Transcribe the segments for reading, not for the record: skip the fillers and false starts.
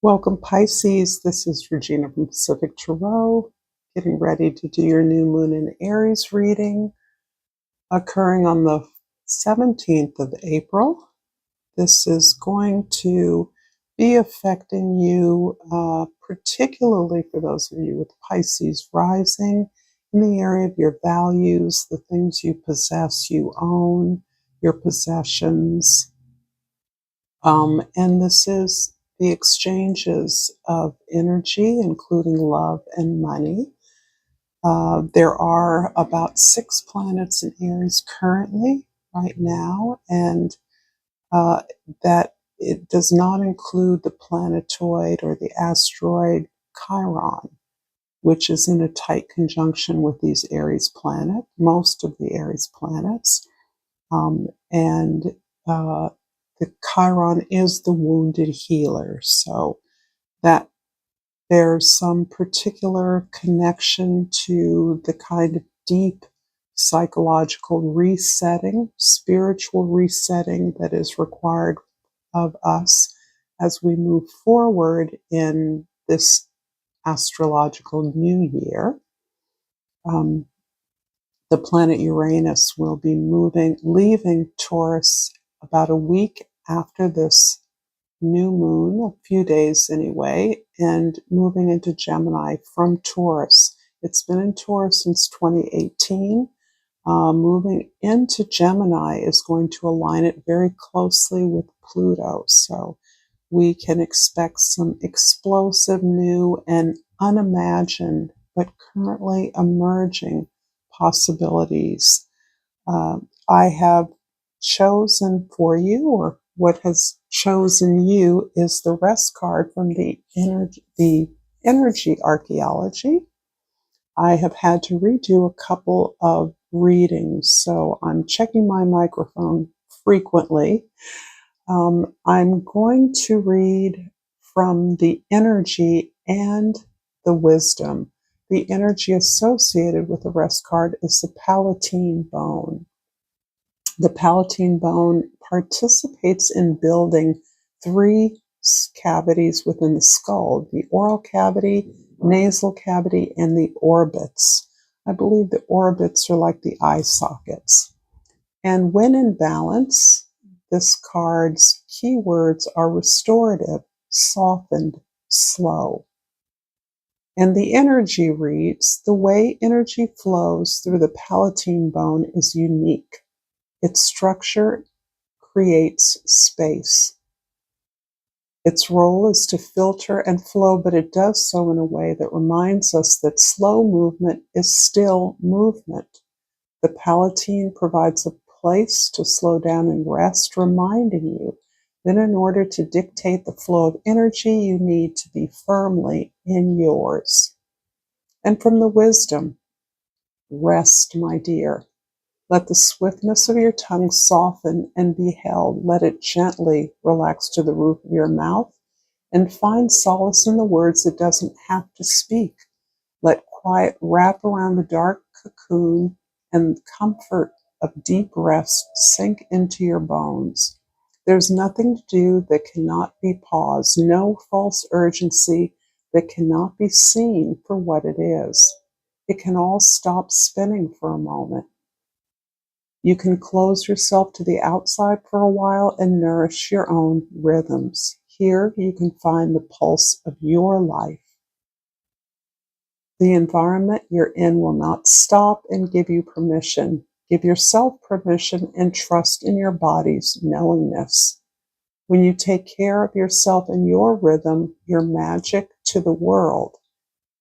Welcome, Pisces. This is Regina from Pacific Tarot, getting ready to do your new moon in Aries reading, occurring on the 17th of April. This is going to be affecting you, particularly for those of you with Pisces rising, in the area of your values, the things you possess, you own, your possessions. And this is the exchanges of energy, including love and money. There are about 6 planets in Aries currently, right now, and that it does not include the planetoid or the asteroid Chiron, which is in a tight conjunction with these Aries planets, most of the Aries planets. And the Chiron is the wounded healer, so that there's some particular connection to the kind of deep psychological resetting, spiritual resetting that is required of us as we move forward in this astrological new year. The planet Uranus will be leaving Taurus about a week after this new moon, a few days anyway, and moving into Gemini from Taurus. It's been in Taurus since 2018. Moving into Gemini is going to align it very closely with Pluto. So we can expect some explosive, new, and unimagined, but currently emerging possibilities. I have chosen for you, or what has chosen you, is the rest card from the energy archaeology. I have had to redo a couple of readings, so I'm checking my microphone frequently. I'm going to read from the energy and the wisdom. The energy associated with the rest card is the Palatine bone. The Palatine bone participates in building 3 cavities within the skull: the oral cavity, nasal cavity, and the orbits. I believe the orbits are like the eye sockets. And when in balance, this card's keywords are restorative, softened, slow. And the energy reads, the way energy flows through the Palatine bone is unique. Its structure creates space. Its role is to filter and flow, but it does so in a way that reminds us that slow movement is still movement. The Palatine provides a place to slow down and rest, reminding you that in order to dictate the flow of energy, you need to be firmly in yours. And from the wisdom, rest, my dear. Let the swiftness of your tongue soften and be held. Let it gently relax to the roof of your mouth, and find solace in the words it doesn't have to speak. Let quiet wrap around the dark cocoon, and comfort of deep rest sink into your bones. There's nothing to do that cannot be paused, no false urgency that cannot be seen for what it is. It can all stop spinning for a moment. You can close yourself to the outside for a while and nourish your own rhythms. Here you can find the pulse of your life. The environment you're in will not stop and give you permission. Give yourself permission and trust in your body's knowingness. When you take care of yourself and your rhythm, your magic to the world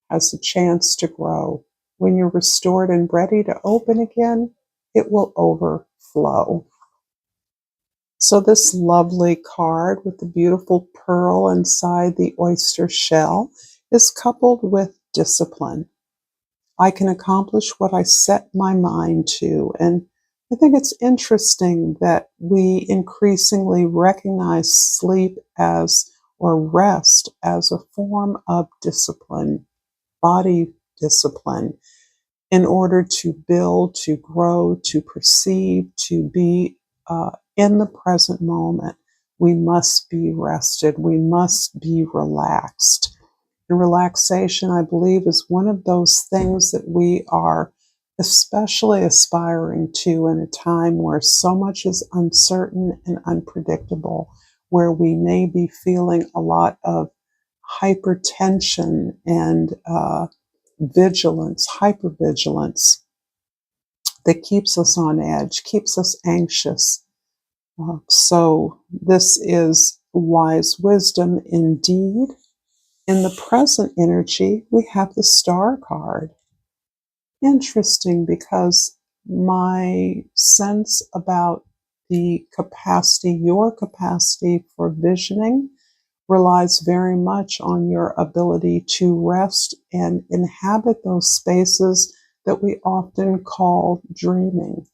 has a chance to grow. When you're restored and ready to open again, it will overflow. So this lovely card with the beautiful pearl inside the oyster shell is coupled with discipline. I can accomplish what I set my mind to. And I think it's interesting that we increasingly recognize sleep as, or rest as, a form of discipline, body discipline, in order to build, to grow, to perceive, to be in the present moment. we must be rested. We must be relaxed. And relaxation, I believe, is one of those things that we are especially aspiring to in a time where so much is uncertain and unpredictable, where we may be feeling a lot of hypertension and vigilance, hypervigilance that keeps us on edge, keeps us anxious. So this is wise wisdom indeed. In the present energy, we have the star card. Interesting, because my sense about the capacity, your capacity for visioning, relies very much on your ability to rest and inhabit those spaces that we often call dreaming.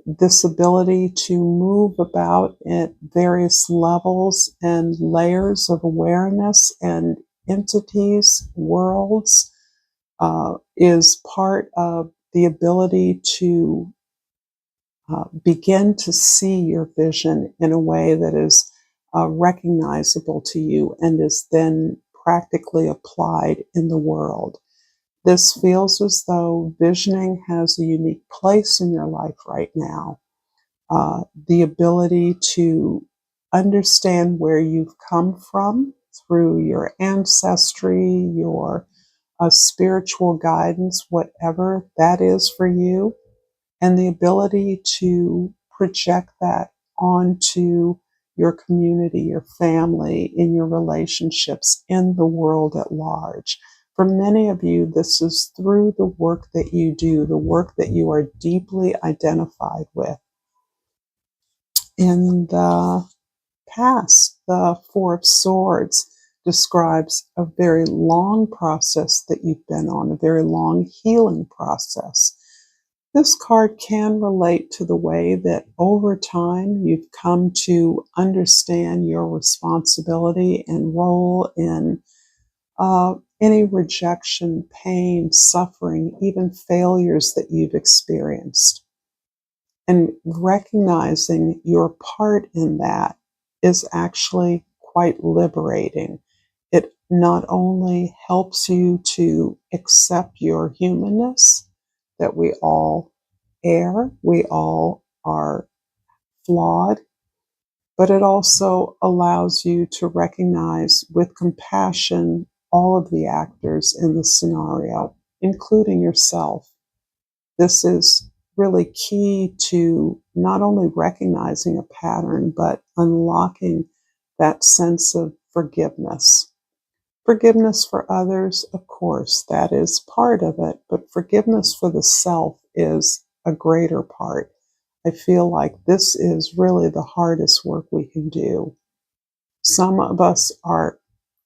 This ability to move about at various levels and layers of awareness and entities, worlds, is part of the ability to begin to see your vision in a way that is recognizable to you and is then practically applied in the world. This feels as though visioning has a unique place in your life right now. The ability to understand where you've come from through your ancestry, your spiritual guidance, whatever that is for you, and the ability to project that onto your community, your family, in your relationships, in the world at large. For many of you, this is through the work that you do, the work that you are deeply identified with. In the past, the Four of Swords describes a very long process that you've been on, a very long healing process. This card can relate to the way that over time you've come to understand your responsibility and role in any rejection, pain, suffering, even failures that you've experienced. And recognizing your part in that is actually quite liberating. It not only helps you to accept your humanness, that we all err, we all are flawed, but it also allows you to recognize with compassion all of the actors in the scenario, including yourself. This is really key to not only recognizing a pattern, but unlocking that sense of forgiveness. Forgiveness for others, of course, that is part of it, but forgiveness for the self is a greater part. I feel like this is really the hardest work we can do. Some of us are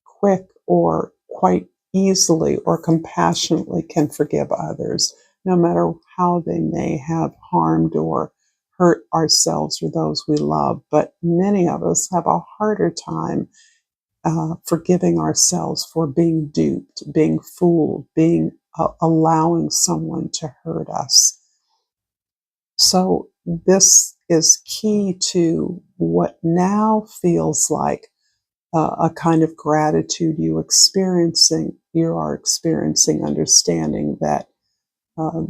quick or quite easily or compassionately can forgive others, no matter how they may have harmed or hurt ourselves or those we love. But many of us have a harder time forgiving ourselves for being duped, being fooled, being allowing someone to hurt us. So this is key to what now feels like a kind of gratitude you are experiencing, understanding that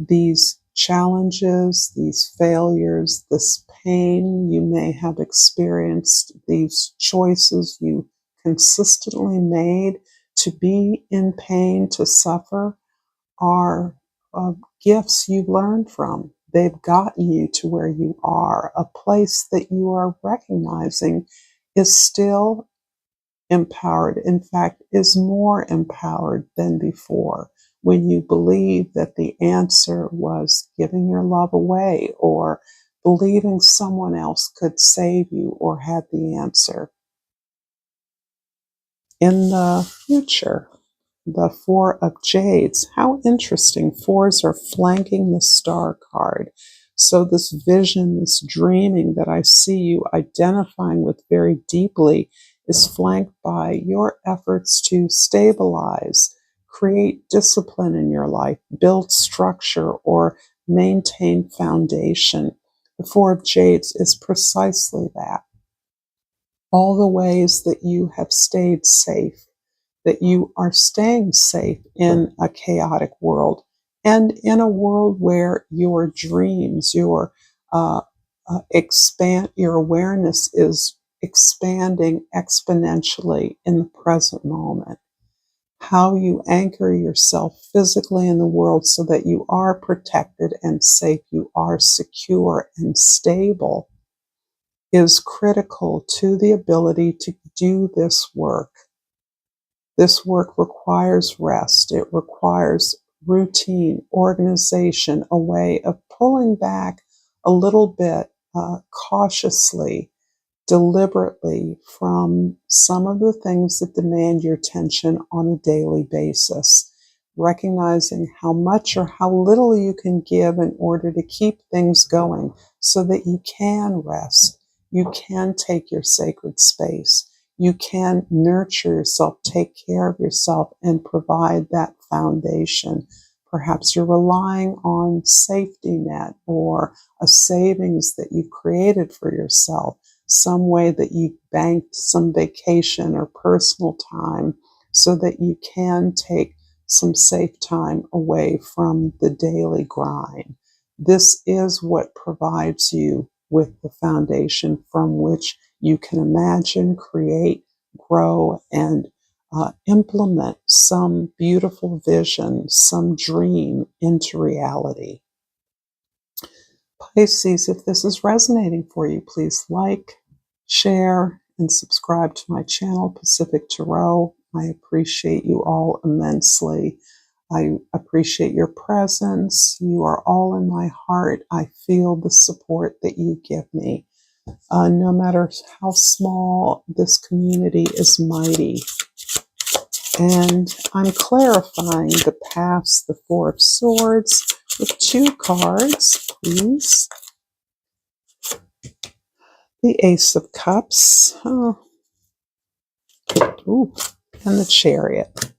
these challenges, these failures, this pain you may have experienced, these choices you consistently made to be in pain, to suffer, are gifts you've learned from. They've gotten you to where you are, a place that you are recognizing is still empowered, in fact, is more empowered than before. When you believe that the answer was giving your love away or believing someone else could save you or had the answer. In the future, the Four of Jades. How interesting. Fours are flanking the Star card. So this vision, this dreaming that I see you identifying with very deeply is flanked by your efforts to stabilize, create discipline in your life, build structure, or maintain foundation. The Four of Jades is precisely that. all the ways that you have stayed safe, that you are staying safe in a chaotic world and in a world where your dreams, uh, your awareness is expanding exponentially in the present moment. How you anchor yourself physically in the world so that you are protected and safe, you are secure and stable, is critical to the ability to do this work. This work requires rest. It requires routine, organization, a way of pulling back a little bit cautiously, deliberately from some of the things that demand your attention on a daily basis. Recognizing how much or how little you can give in order to keep things going so that you can rest. You can take your sacred space. You can nurture yourself, take care of yourself, and provide that foundation. Perhaps you're relying on safety net or a savings that you've created for yourself, some way that you banked some vacation or personal time so that you can take some safe time away from the daily grind. This is what provides you with the foundation from which you can imagine, create, grow, and implement some beautiful vision, some dream into reality. Pisces, if this is resonating for you, please like, share, and subscribe to my channel, Pacific Tarot. I appreciate you all immensely. I appreciate your presence. You are all in my heart. I feel the support that you give me. No matter how small, this community is mighty. And I'm clarifying the past, the Four of Swords, with 2 cards, please. The Ace of Cups, and the Chariot.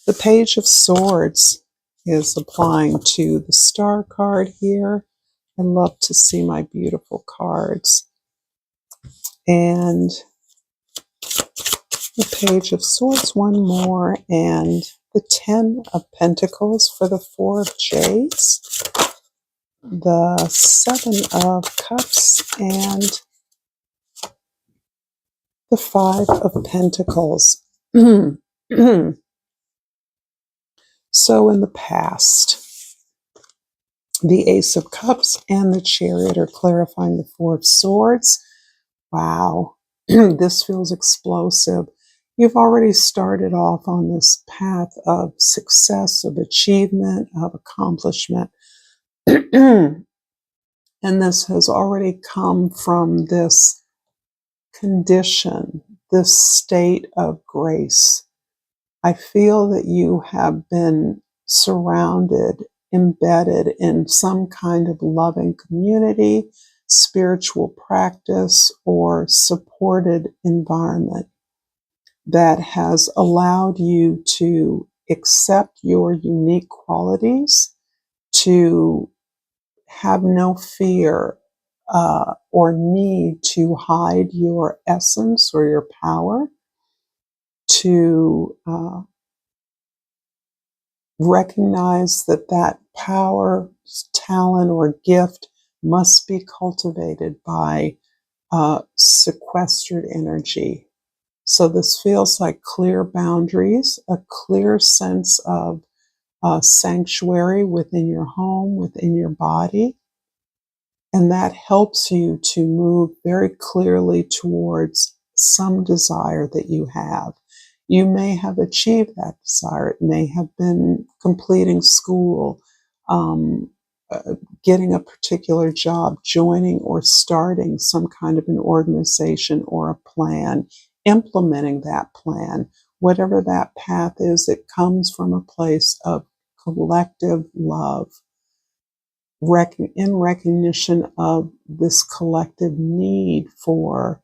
The Page of Swords is applying to the Star card here. I love to see my beautiful cards. And the Page of Swords, one more, and the 10 of Pentacles for the 4 of Jades, the 7 of Cups, and the 5 of Pentacles. So in the past, the Ace of Cups and the Chariot are clarifying the 4 of Swords. Wow, this feels explosive. You've already started off on this path of success, of achievement, of accomplishment. And this has already come from this condition, this state of grace. I feel that you have been surrounded, embedded in some kind of loving community, spiritual practice, or supported environment that has allowed you to accept your unique qualities, to have no fear or need to hide your essence or your power, to recognize that that power, talent, or gift must be cultivated by sequestered energy. So this feels like clear boundaries, a clear sense of sanctuary within your home, within your body. And that helps you to move very clearly towards some desire that you have. You may have achieved that desire. It may have been completing school, um, getting a particular job, joining or starting some kind of an organization or a plan, implementing that plan. Whatever that path is, it comes from a place of collective love, in recognition of this collective need for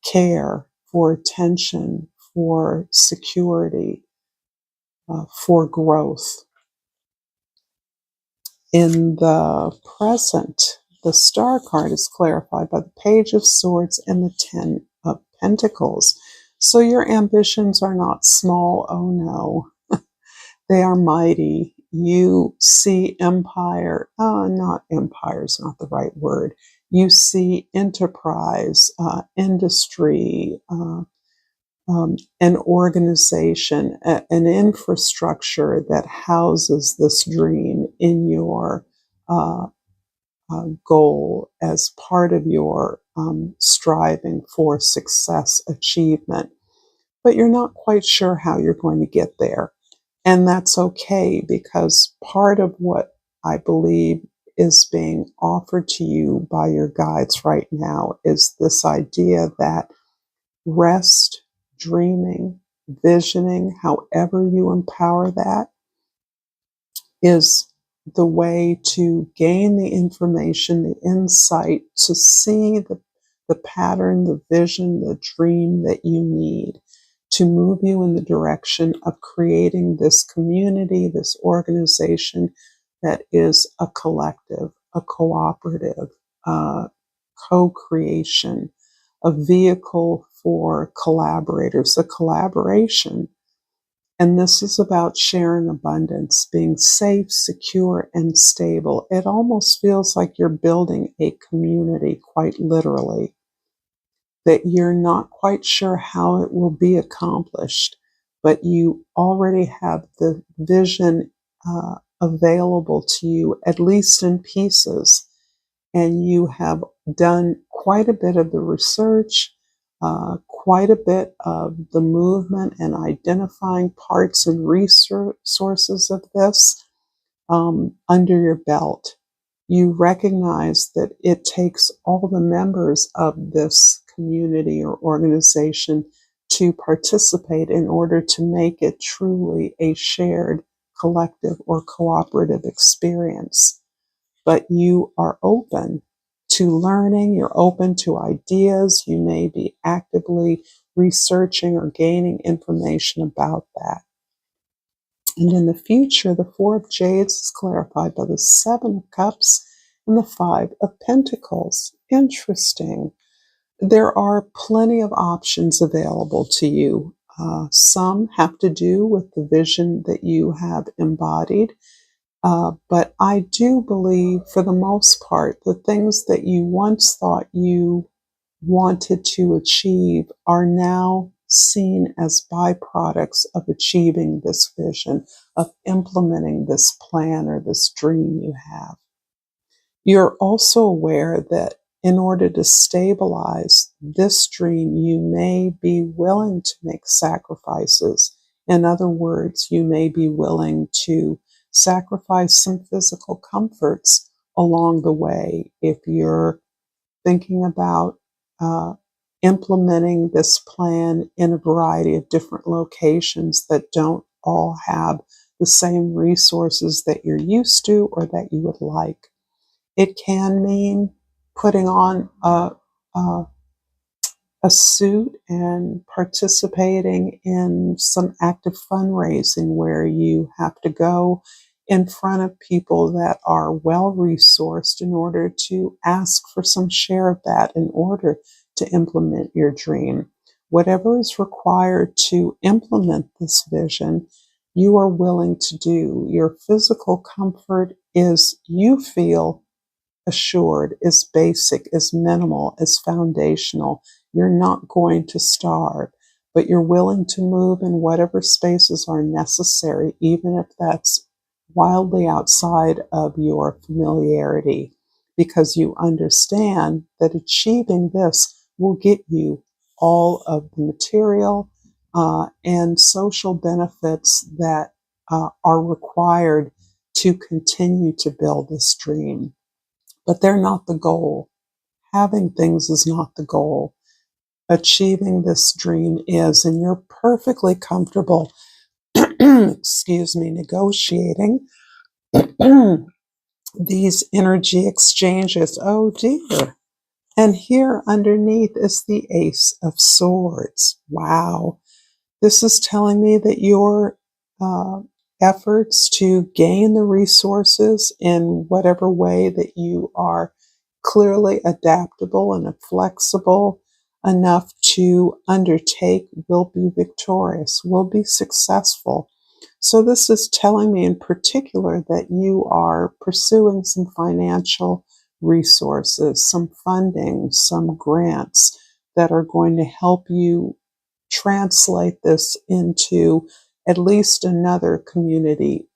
care, for attention, for security, for growth. In the present, the Star card is clarified by the Page of Swords and the 10 of Pentacles. So your ambitions are not small, oh no. They are mighty. You see empire, not empire is not the right word. You see enterprise, industry, an organization, an infrastructure that houses this dream in your goal as part of your striving for success achievement. But you're not quite sure how you're going to get there. And that's okay, because part of what I believe is being offered to you by your guides right now is this idea that rest, dreaming, visioning, however you empower that, is the way to gain the information, the insight, to see the pattern, the vision, the dream that you need to move you in the direction of creating this community, this organization that is a collective, a cooperative, co-creation, a vehicle for collaborators, a collaboration. And this is about sharing abundance, being safe, secure, and stable. It almost feels like you're building a community, quite literally, that you're not quite sure how it will be accomplished, but you already have the vision available to you, at least in pieces. And you have done quite a bit of the research, quite a bit of the movement and identifying parts and resources of this under your belt. You recognize that it takes all the members of this community or organization to participate in order to make it truly a shared collective or cooperative experience. But you are open to learning, you're open to ideas, you may be actively researching or gaining information about that. And in the future, the Four of Jades is clarified by the Seven of Cups and the Five of Pentacles. Interesting. There are plenty of options available to you. Some have to do with the vision that you have embodied. But I do believe, for the most part, the things that you once thought you wanted to achieve are now seen as byproducts of achieving this vision, of implementing this plan or this dream you have. You're also aware that in order to stabilize this dream, you may be willing to make sacrifices. In other words, you may be willing to sacrifice some physical comforts along the way if you're thinking about uh, implementing this plan in a variety of different locations that don't all have the same resources that you're used to or that you would like. It can mean putting on a suit and participating in some active fundraising where you have to go in front of people that are well resourced in order to ask for some share of that in order to implement your dream. Whatever is required to implement this vision, you are willing to do. Your physical comfort is, you feel assured, is basic, is minimal, is foundational. You're not going to starve, but you're willing to move in whatever spaces are necessary, even if that's wildly outside of your familiarity, because you understand that achieving this will get you all of the material and social benefits that are required to continue to build this dream. But they're not the goal. Having things is not the goal. Achieving this dream is, and you're perfectly comfortable, excuse me, negotiating these energy exchanges. Oh dear. And here underneath is the Ace of Swords. Wow. This is telling me that your efforts to gain the resources in whatever way that you are clearly adaptable and flexible enough to undertake will be victorious, will be successful. So this is telling me in particular that you are pursuing some financial resources, some funding, some grants that are going to help you translate this into at least another community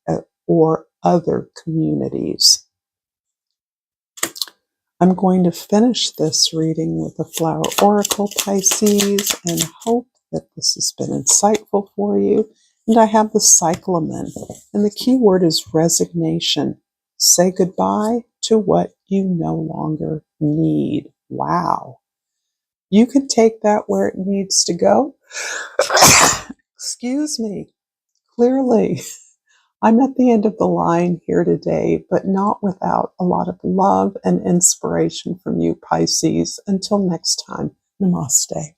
or other communities. I'm going to finish this reading with the Flower Oracle, Pisces, and hope that this has been insightful for you. And I have the cyclamen, and the key word is resignation. Say goodbye to what you no longer need. Wow. You can take that where it needs to go. Excuse me. Clearly, I'm at the end of the line here today, but not without a lot of love and inspiration from you, Pisces. Until next time, namaste.